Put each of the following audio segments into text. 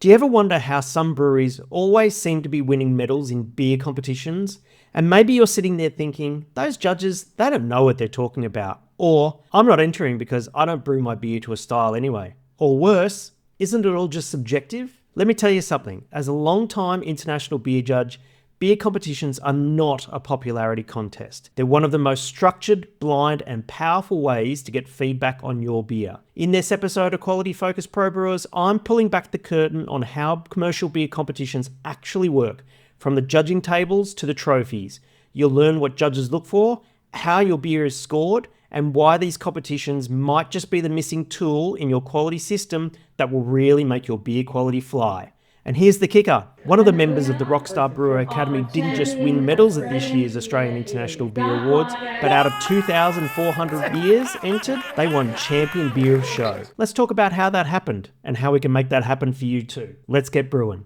Do you ever wonder how some breweries always seem to be winning medals in beer competitions? And maybe you're sitting there thinking, those judges, they don't know what they're talking about. Or, I'm not entering because I don't brew my beer to a style anyway. Or worse, isn't it all just subjective? Let me tell you something. As a long-time international beer judge, beer competitions are not a popularity contest. They're one of the most structured, blind, and powerful ways to get feedback on your beer. In this episode of Quality-focused Pro Brewers, I'm pulling back the curtain on how commercial beer competitions actually work, from the judging tables to the trophies. You'll learn what judges look for, how your beer is scored, and why these competitions might just be the missing tool in your quality system that will really make your beer quality fly. And here's the kicker. One of the members of the Rockstar Brewer Academy didn't just win medals at this year's Australian International Beer Awards, but out of 2,400 beers entered, they won Champion Beer of Show. Let's talk about how that happened and how we can make that happen for you too. Let's get brewing.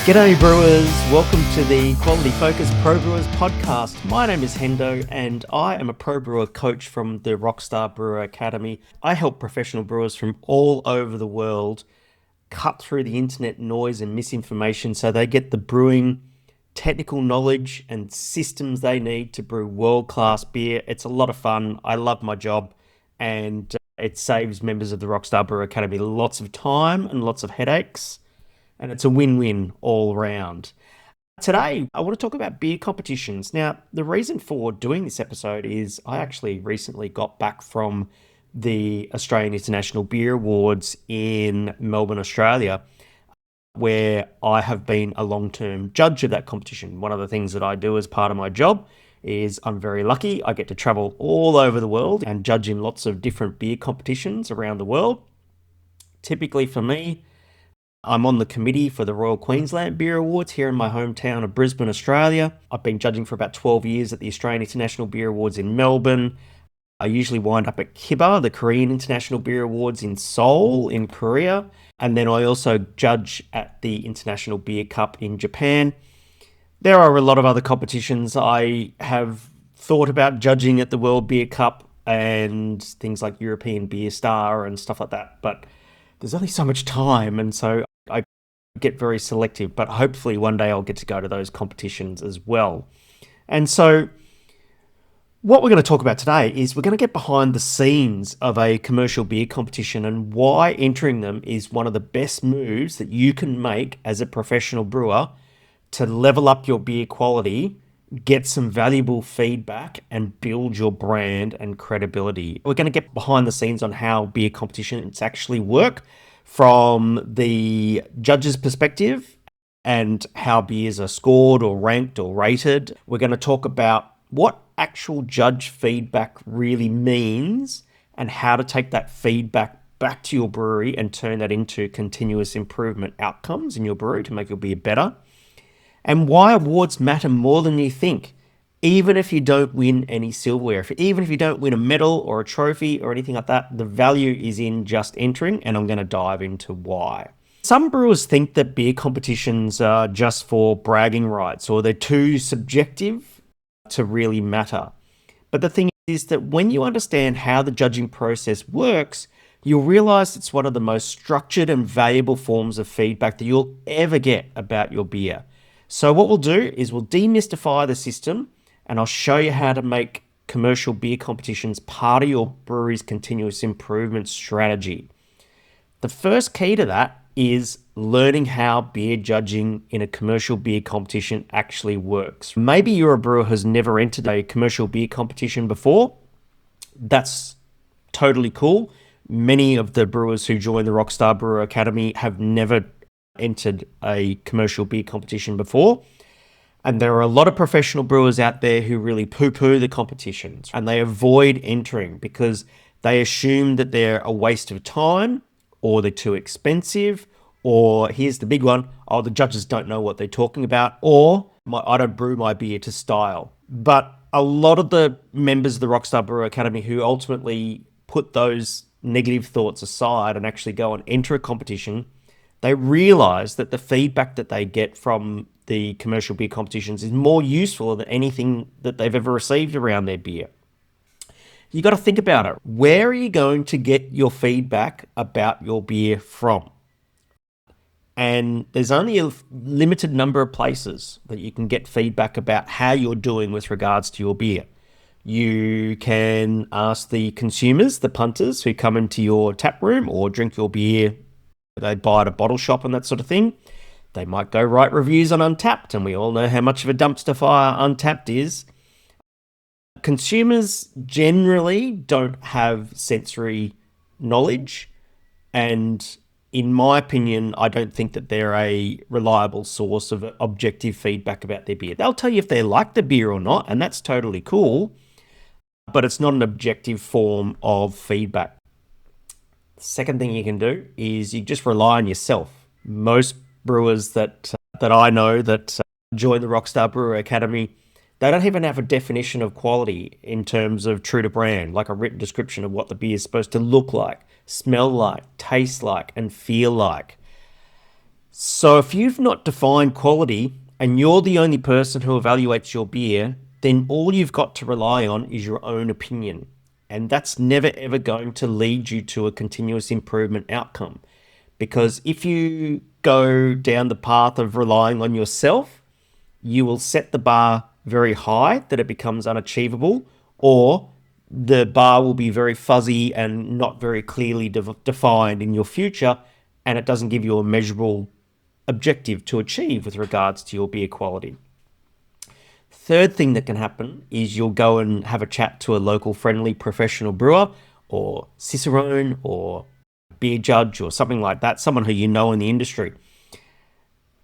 G'day brewers, welcome to the Quality-focused Pro Brewers podcast. My name is Hendo and I am a pro brewer coach from the Rockstar Brewer Academy. I help professional brewers from all over the world cut through the internet noise and misinformation so they get the brewing technical knowledge and systems they need to brew world-class beer. It's a lot of fun. I love my job and it saves members of the Rockstar Brewer Academy lots of time and lots of headaches. And it's a win-win all around. Today, I want to talk about beer competitions. Now, the reason for doing this episode is I actually recently got back from the Australian International Beer Awards in Melbourne, Australia, where I have been a long-term judge of that competition. One of the things that I do as part of my job is I'm very lucky. I get to travel all over the world and judge in lots of different beer competitions around the world. Typically for me, I'm on the committee for the Royal Queensland Beer Awards here in my hometown of Brisbane, Australia. I've been judging for about 12 years at the Australian International Beer Awards in Melbourne. I usually wind up at KIBA, the Korean International Beer Awards in Seoul, in Korea. And then I also judge at the International Beer Cup in Japan. There are a lot of other competitions. I have thought about judging at the World Beer Cup and things like European Beer Star and stuff like that. But there's only so much time, and so I get very selective, but hopefully one day I'll get to go to those competitions as well. And so what we're going to talk about today is we're going to get behind the scenes of a commercial beer competition and why entering them is one of the best moves that you can make as a professional brewer to level up your beer quality, get some valuable feedback, and build your brand and credibility. We're going to get behind the scenes on how beer competitions actually work from the judge's perspective and how beers are scored or ranked or rated. We're going to talk about what actual judge feedback really means and how to take that feedback back to your brewery and turn that into continuous improvement outcomes in your brewery to make your beer better. And why awards matter more than you think, even if you don't win any silverware. Even if you don't win a medal or a trophy or anything like that, the value is in just entering, and I'm going to dive into why. Some brewers think that beer competitions are just for bragging rights, or they're too subjective to really matter. But the thing is that when you understand how the judging process works, you'll realize it's one of the most structured and valuable forms of feedback that you'll ever get about your beer. So what we'll do is we'll demystify the system, and I'll show you how to make commercial beer competitions part of your brewery's continuous improvement strategy. The first key to that is learning how beer judging in a commercial beer competition actually works. Maybe you're a brewer who's never entered a commercial beer competition before. That's totally cool. Many of the brewers who join the Rockstar Brewer Academy have never entered a commercial beer competition before. And there are a lot of professional brewers out there who really poo-poo the competitions and they avoid entering because they assume that they're a waste of time or they're too expensive, or here's the big one, oh, the judges don't know what they're talking about, or I don't brew my beer to style. But a lot of the members of the Rockstar Brewer Academy who ultimately put those negative thoughts aside and actually go and enter a competition, they realize that the feedback that they get from the commercial beer competitions is more useful than anything that they've ever received around their beer. You got to think about it. Where are you going to get your feedback about your beer from? And there's only a limited number of places that you can get feedback about how you're doing with regards to your beer. You can ask the consumers, the punters who come into your tap room or drink your beer. They buy at a bottle shop and that sort of thing. They might go write reviews on Untapped, and we all know how much of a dumpster fire Untapped is. Consumers generally don't have sensory knowledge, and in my opinion, I don't think that they're a reliable source of objective feedback about their beer. They'll tell you if they like the beer or not, and that's totally cool, but it's not an objective form of feedback. The second thing you can do is you just rely on yourself. Most brewers that I know that join the Rockstar Brewer Academy, they don't even have a definition of quality in terms of true to brand, like a written description of what the beer is supposed to look like, smell like, taste like, and feel like. So if you've not defined quality and you're the only person who evaluates your beer, then all you've got to rely on is your own opinion. And that's never ever going to lead you to a continuous improvement outcome. Because if you go down the path of relying on yourself, you will set the bar very high that it becomes unachievable, or the bar will be very fuzzy and not very clearly defined in your future, and it doesn't give you a measurable objective to achieve with regards to your beer quality. Third thing that can happen is you'll go and have a chat to a local friendly professional brewer or cicerone or beer judge or something like that, someone who you know in the industry.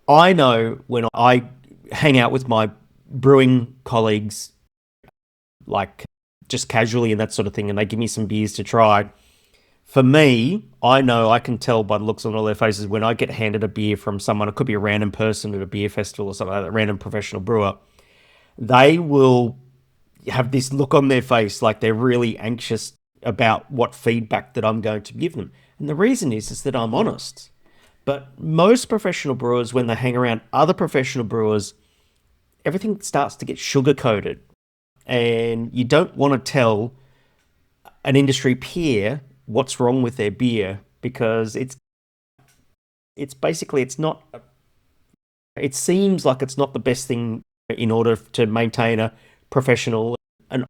I know when I hang out with my brewing colleagues, like just casually and that sort of thing, and they give me some beers to try. For me, I know I can tell by the looks on all their faces when I get handed a beer from someone. It could be a random person at a beer festival or something like that, a random professional brewer. They will have this look on their face like they're really anxious about what feedback that I'm going to give them. And the reason is that I'm honest. But most professional brewers, when they hang around other professional brewers, everything starts to get sugar-coated. And you don't want to tell an industry peer what's wrong with their beer, because it seems like it's not the best thing in order to maintain a professional and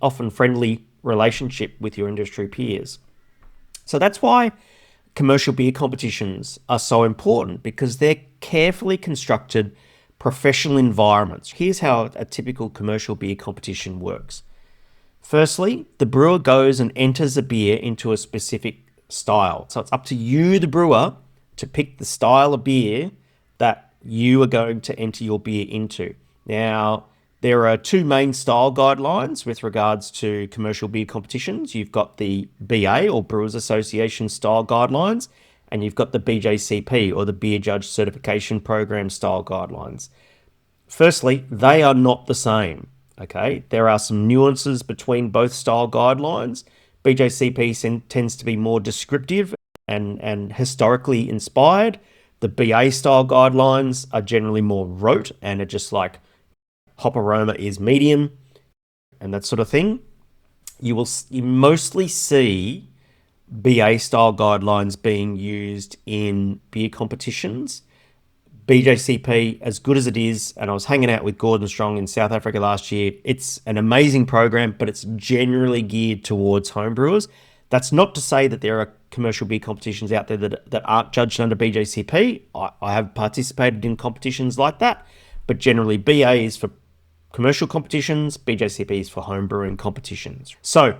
often friendly relationship with your industry peers. So that's why commercial beer competitions are so important, because they're carefully constructed professional environments. Here's how a typical commercial beer competition works. Firstly, the brewer goes and enters a beer into a specific style. So it's up to you, the brewer, to pick the style of beer that you are going to enter your beer into. Now, there are two main style guidelines with regards to commercial beer competitions. You've got the BA, or Brewers Association style guidelines, and you've got the BJCP, or the Beer Judge Certification Program style guidelines. Firstly, they are not the same. Okay, there are some nuances between both style guidelines. BJCP tends to be more descriptive and historically inspired. The BA style guidelines are generally more rote and are just like hop aroma is medium and that sort of thing. You mostly see BA style guidelines being used in beer competitions. BJCP, as good as it is, and I was hanging out with Gordon Strong in South Africa last year, it's an amazing program, but it's generally geared towards homebrewers. That's not to say that there are commercial beer competitions out there that aren't judged under BJCP. I have participated in competitions like that, but generally BA is for commercial competitions, BJCP is for homebrewing competitions. So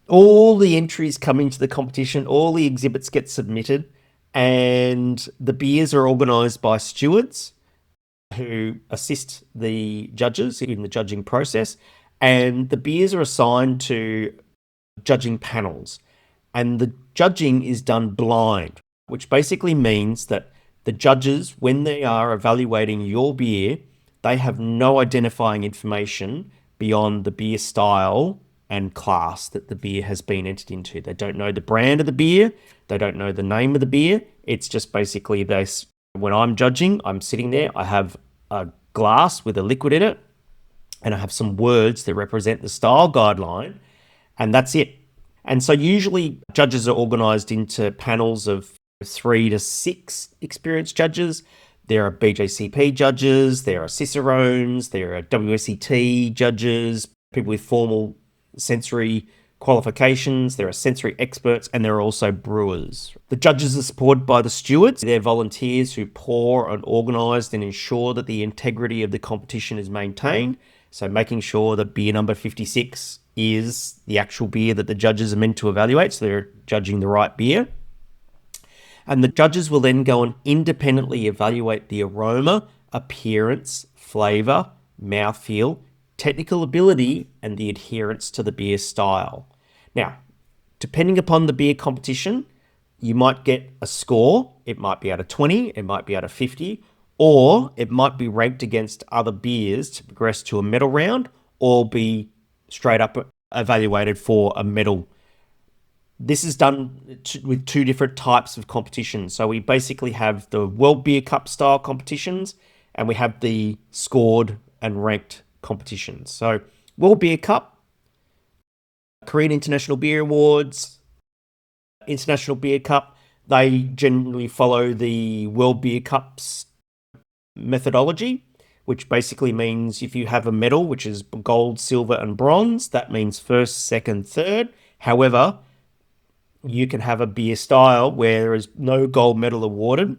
all the entries come into the competition, all the exhibits get submitted, and the beers are organised by stewards who assist the judges in the judging process, and the beers are assigned to judging panels, and the judging is done blind, which basically means that the judges, when they are evaluating your beer, they have no identifying information beyond the beer style and class that the beer has been entered into. They don't know the brand of the beer. They don't know the name of the beer. It's just basically they When I'm judging, I'm sitting there, I have a glass with a liquid in it, and I have some words that represent the style guideline, and that's it. And so usually judges are organized into panels of 3 to 6 experienced judges. There are BJCP judges, there are Cicerones, there are WSET judges, people with formal sensory qualifications, there are sensory experts, and there are also brewers. The judges are supported by the stewards. They're volunteers who pour and organise and ensure that the integrity of the competition is maintained. So making sure that beer number 56 is the actual beer that the judges are meant to evaluate, so they're judging the right beer. And the judges will then go and independently evaluate the aroma, appearance, flavour, mouthfeel, technical ability, and the adherence to the beer style. Now, depending upon the beer competition, you might get a score. It might be out of 20, it might be out of 50, or it might be ranked against other beers to progress to a medal round, or be straight up evaluated for a medal. This is done with 2 different types of competitions. So we basically have the World Beer Cup style competitions, and we have the scored and ranked competitions. So World Beer Cup, Korean International Beer Awards, International Beer Cup, they generally follow the World Beer Cup's methodology, which basically means if you have a medal, which is gold, silver, and bronze, that means first, second, third. However, you can have a beer style where there is no gold medal awarded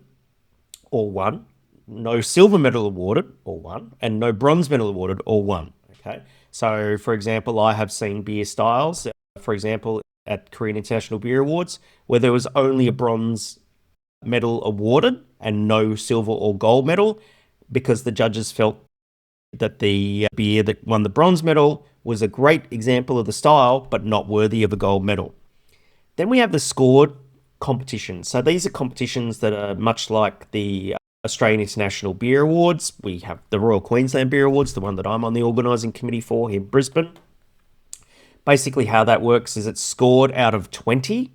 or won, no silver medal awarded or won, and no bronze medal awarded or won. Okay. So, for example, I have seen beer styles, for example, at Korean International Beer Awards, where there was only a bronze medal awarded and no silver or gold medal, because the judges felt that the beer that won the bronze medal was a great example of the style, but not worthy of a gold medal. Then we have the scored competitions. So these are competitions that are much like the Australian International Beer Awards. We have the Royal Queensland Beer Awards, the one that I'm on the organising committee for here in Brisbane. Basically how that works is it's scored out of 20,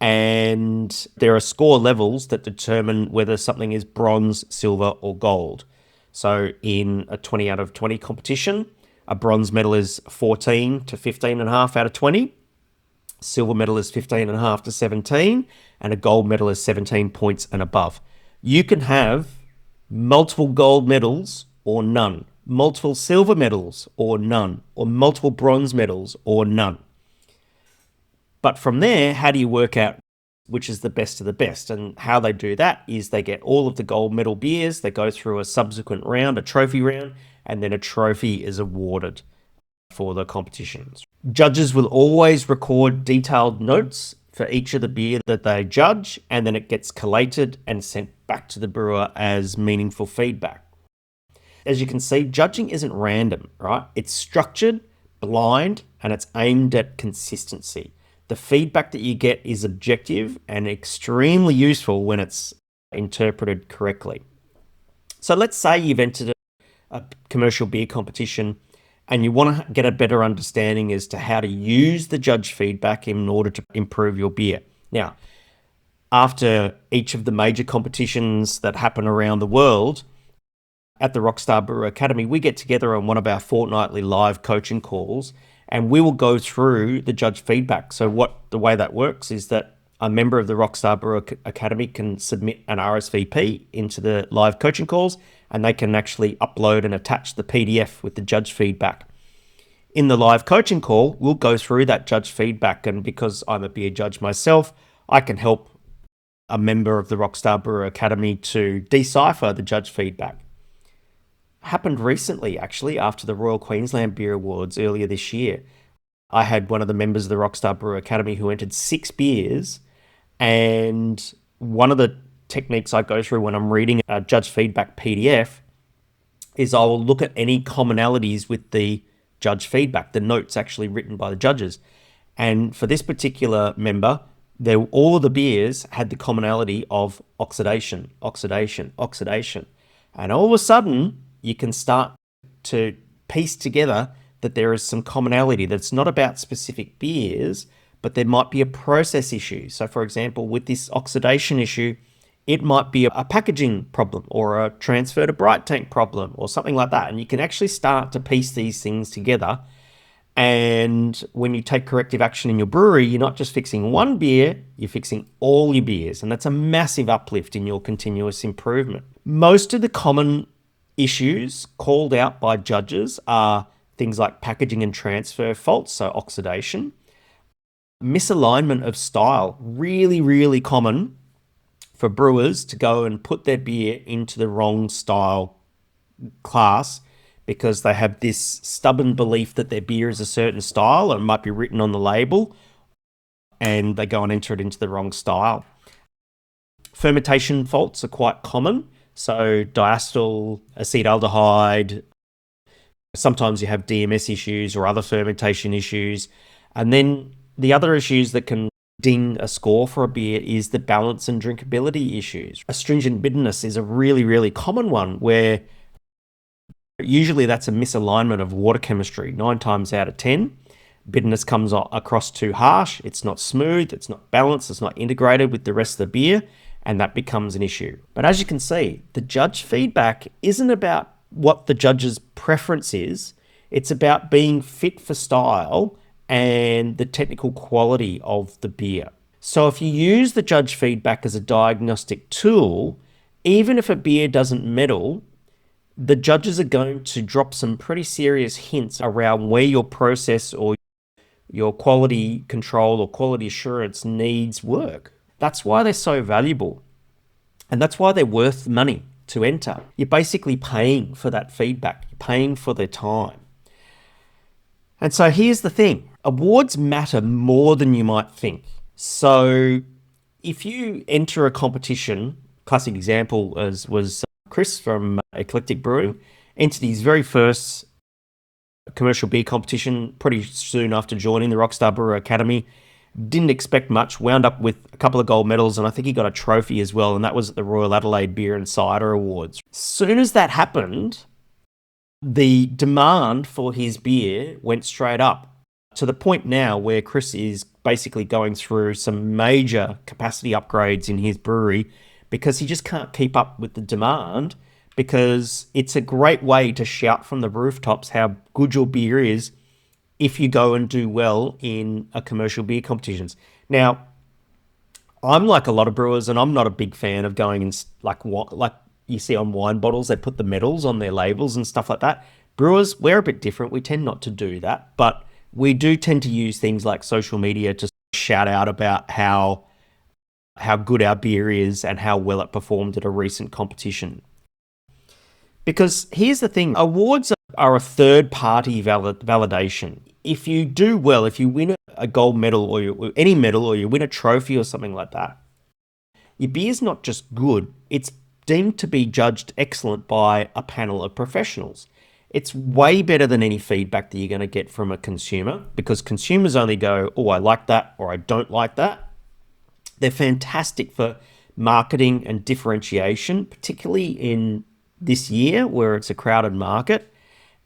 and there are score levels that determine whether something is bronze, silver, or gold. So in a 20 out of 20 competition, a bronze medal is 14 to 15.5 out of 20. Silver medal is 15.5 to 17, and a gold medal is 17 points and above. You can have multiple gold medals or none, multiple silver medals or none, or multiple bronze medals or none. But from there, how do you work out which is the best of the best? And how they do that is they get all of the gold medal beers, they go through a subsequent round, a trophy round, and then a trophy is awarded for the competitions. Judges will always record detailed notes for each of the beer that they judge, and then it gets collated and sent back to the brewer as meaningful feedback. As you can see, judging isn't random, right? It's structured, blind, and it's aimed at consistency. The feedback that you get is objective and extremely useful when it's interpreted correctly. So let's say you've entered a commercial beer competition and you want to get a better understanding as to how to use the judge feedback in order to improve your beer. Now, after each of the major competitions that happen around the world, at the Rockstar Brewer Academy, we get together on one of our fortnightly live coaching calls, and we will go through the judge feedback. So the way that works is that a member of the Rockstar Brewer Academy can submit an RSVP into the live coaching calls, and they can actually upload and attach the PDF with the judge feedback. In the live coaching call, we'll go through that judge feedback, and because I'm a beer judge myself, I can help a member of the Rockstar Brewer Academy to decipher the judge feedback. Happened recently, actually, after the Royal Queensland Beer Awards earlier this year. I had one of the members of the Rockstar Brewer Academy who entered 6 beers, and one of the techniques I go through when I'm reading a judge feedback PDF is I will look at any commonalities with the judge feedback, the notes actually written by the judges. And for this particular member, all of the beers had the commonality of oxidation, oxidation, oxidation. And all of a sudden, you can start to piece together that there is some commonality that's not about specific beers, but there might be a process issue. So for example, with this oxidation issue, It might be a packaging problem or a transfer to bright tank problem or something like that. And you can actually start to piece these things together. And when you take corrective action in your brewery, you're not just fixing one beer, you're fixing all your beers. And that's a massive uplift in your continuous improvement. Most of the common issues called out by judges are things like packaging and transfer faults, so oxidation, misalignment of style, really, really common for brewers to go and put their beer into the wrong style class because they have this stubborn belief that their beer is a certain style and it might be written on the label, and they go and enter it into the wrong style. Fermentation faults are quite common. So diacetyl, acetaldehyde, sometimes you have DMS issues or other fermentation issues. And then the other issues that can ding a score for a beer is the balance and drinkability issues. Astringent bitterness is a really, really common one where usually that's a misalignment of water chemistry. 9 times out of 10, bitterness comes across too harsh. It's not smooth, it's not balanced, it's not integrated with the rest of the beer, and that becomes an issue. But as you can see, the judge feedback isn't about what the judge's preference is. It's about being fit for style and the technical quality of the beer. So if you use the judge feedback as a diagnostic tool, even if a beer doesn't medal, the judges are going to drop some pretty serious hints around where your process or your quality control or quality assurance needs work. That's why they're so valuable. And that's why they're worth money to enter. You're basically paying for that feedback. You're paying for their time. And so here's the thing. Awards matter more than you might think. So if you enter a competition, classic example was Chris from Eclectic Brewing, entered his very first commercial beer competition pretty soon after joining the Rockstar Brewer Academy. Didn't expect much, wound up with a couple of gold medals, and I think he got a trophy as well, and that was at the Royal Adelaide Beer and Cider Awards. As soon as that happened, the demand for his beer went straight up to the point now where Chris is basically going through some major capacity upgrades in his brewery because he just can't keep up with the demand, because it's a great way to shout from the rooftops how good your beer is if you go and do well in a commercial beer competitions. Now, I'm like a lot of brewers, and I'm not a big fan of going and like you see on wine bottles, they put the medals on their labels and stuff like that. Brewers, we're a bit different. We tend not to do that, but we do tend to use things like social media to shout out about how good our beer is and how well it performed at a recent competition. Because here's the thing, awards are a third-party validation. If you do well, if you win a gold medal or any medal, or you win a trophy or something like that, your beer's not just good, it's deemed to be judged excellent by a panel of professionals. It's way better than any feedback that you're going to get from a consumer, because consumers only go, oh, I like that, or I don't like that. They're fantastic for marketing and differentiation, particularly in this year where it's a crowded market.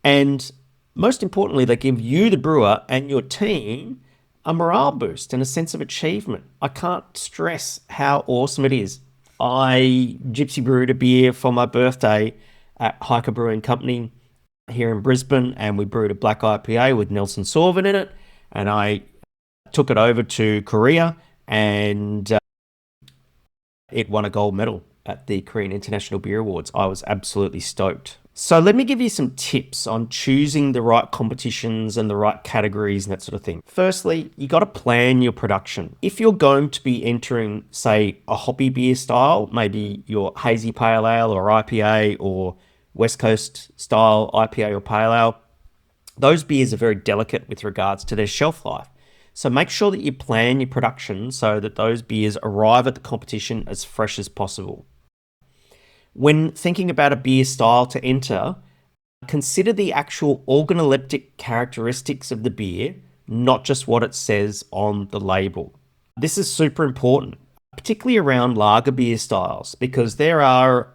And most importantly, they give you, the brewer, and your team a morale boost and a sense of achievement. I can't stress how awesome it is. I gypsy brewed a beer for my birthday at Hiker Brewing Company here in Brisbane, and we brewed a black IPA with Nelson Sauvin in it, and I took it over to Korea, and it won a gold medal at the Korean International Beer Awards. I was absolutely stoked. So let me give you some tips on choosing the right competitions and the right categories and that sort of thing. Firstly, you got to plan your production. If you're going to be entering, say, a hoppy beer style, maybe your hazy pale ale or IPA or West Coast style IPA or pale ale, those beers are very delicate with regards to their shelf life. So make sure that you plan your production so that those beers arrive at the competition as fresh as possible. When thinking about a beer style to enter, consider the actual organoleptic characteristics of the beer, not just what it says on the label. This is super important, particularly around lager beer styles, because there are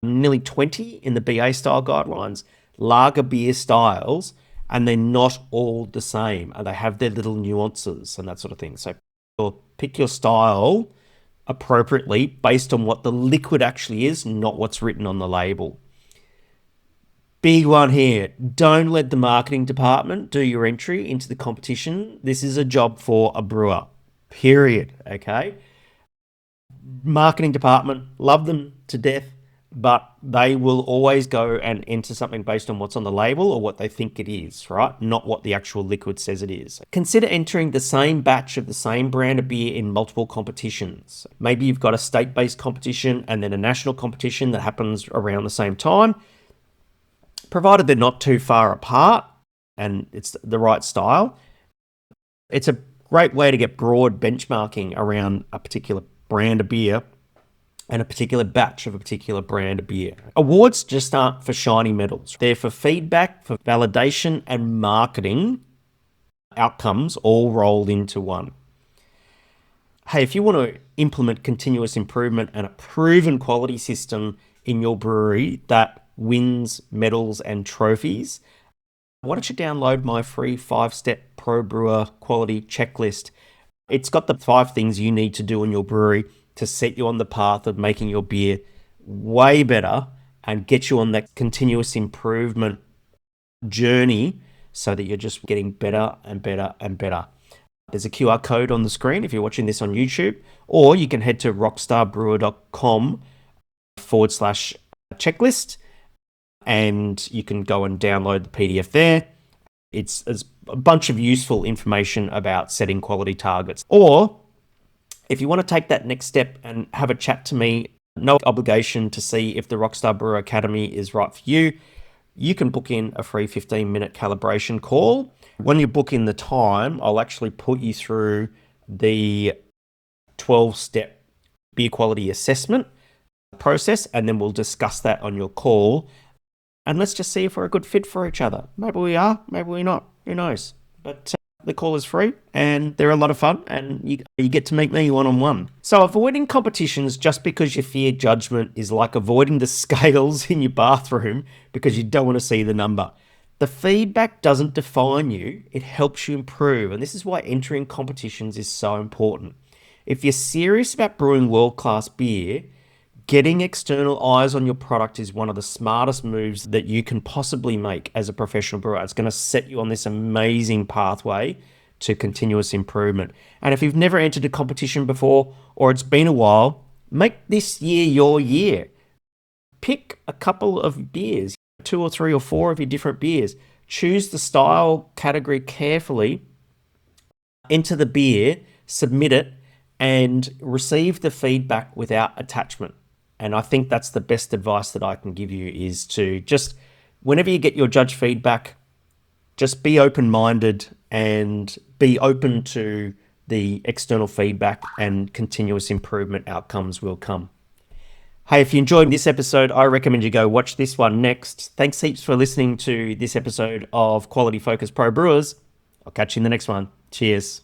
nearly 20 in the BA style guidelines, lager beer styles, and they're not all the same, and they have their little nuances and that sort of thing. So pick your style appropriately based on what the liquid actually is, not what's written on the label. Big one here. Don't let the marketing department do your entry into the competition. This is a job for a brewer, period. Okay. Marketing department, love them to death, but they will always go and enter something based on what's on the label or what they think it is, right? Not what the actual liquid says it is. Consider entering the same batch of the same brand of beer in multiple competitions. Maybe you've got a state-based competition and then a national competition that happens around the same time. Provided they're not too far apart and it's the right style, it's a great way to get broad benchmarking around a particular brand of beer and a particular batch of a particular brand of beer. Awards just aren't for shiny medals. They're for feedback, for validation, and marketing outcomes all rolled into one. Hey, if you want to implement continuous improvement and a proven quality system in your brewery that wins medals and trophies, why don't you download my free 5-step Pro Brewer quality checklist? It's got the 5 things you need to do in your brewery to set you on the path of making your beer way better and get you on that continuous improvement journey so that you're just getting better and better and better. There's a QR code on the screen if you're watching this on YouTube, or you can head to rockstarbrewer.com/checklist and you can go and download the PDF there. It's a bunch of useful information about setting quality targets. Or if you want to take that next step and have a chat to me, no obligation to see if the Rockstar Brewer Academy is right for you, you can book in a free 15-minute calibration call. When you book in the time, I'll actually put you through the 12-step beer quality assessment process, and then we'll discuss that on your call. And let's just see if we're a good fit for each other. Maybe we are, maybe we're not. Who knows? But the call is free and they're a lot of fun, and you get to meet me one-on-one. So avoiding competitions just because you fear judgment is like avoiding the scales in your bathroom because you don't want to see the number. The feedback doesn't define you, it helps you improve. And this is why entering competitions is so important. If you're serious about brewing world-class beer, getting external eyes on your product is one of the smartest moves that you can possibly make as a professional brewer. It's going to set you on this amazing pathway to continuous improvement. And if you've never entered a competition before, or it's been a while, make this year your year. Pick a couple of beers, 2 or 3 or 4 of your different beers. Choose the style category carefully, enter the beer, submit it, and receive the feedback without attachment. And I think that's the best advice that I can give you, is to just, whenever you get your judge feedback, just be open-minded and be open to the external feedback, and continuous improvement outcomes will come. Hey, if you enjoyed this episode, I recommend you go watch this one next. Thanks heaps for listening to this episode of Quality-focused Pro Brewers. I'll catch you in the next one. Cheers.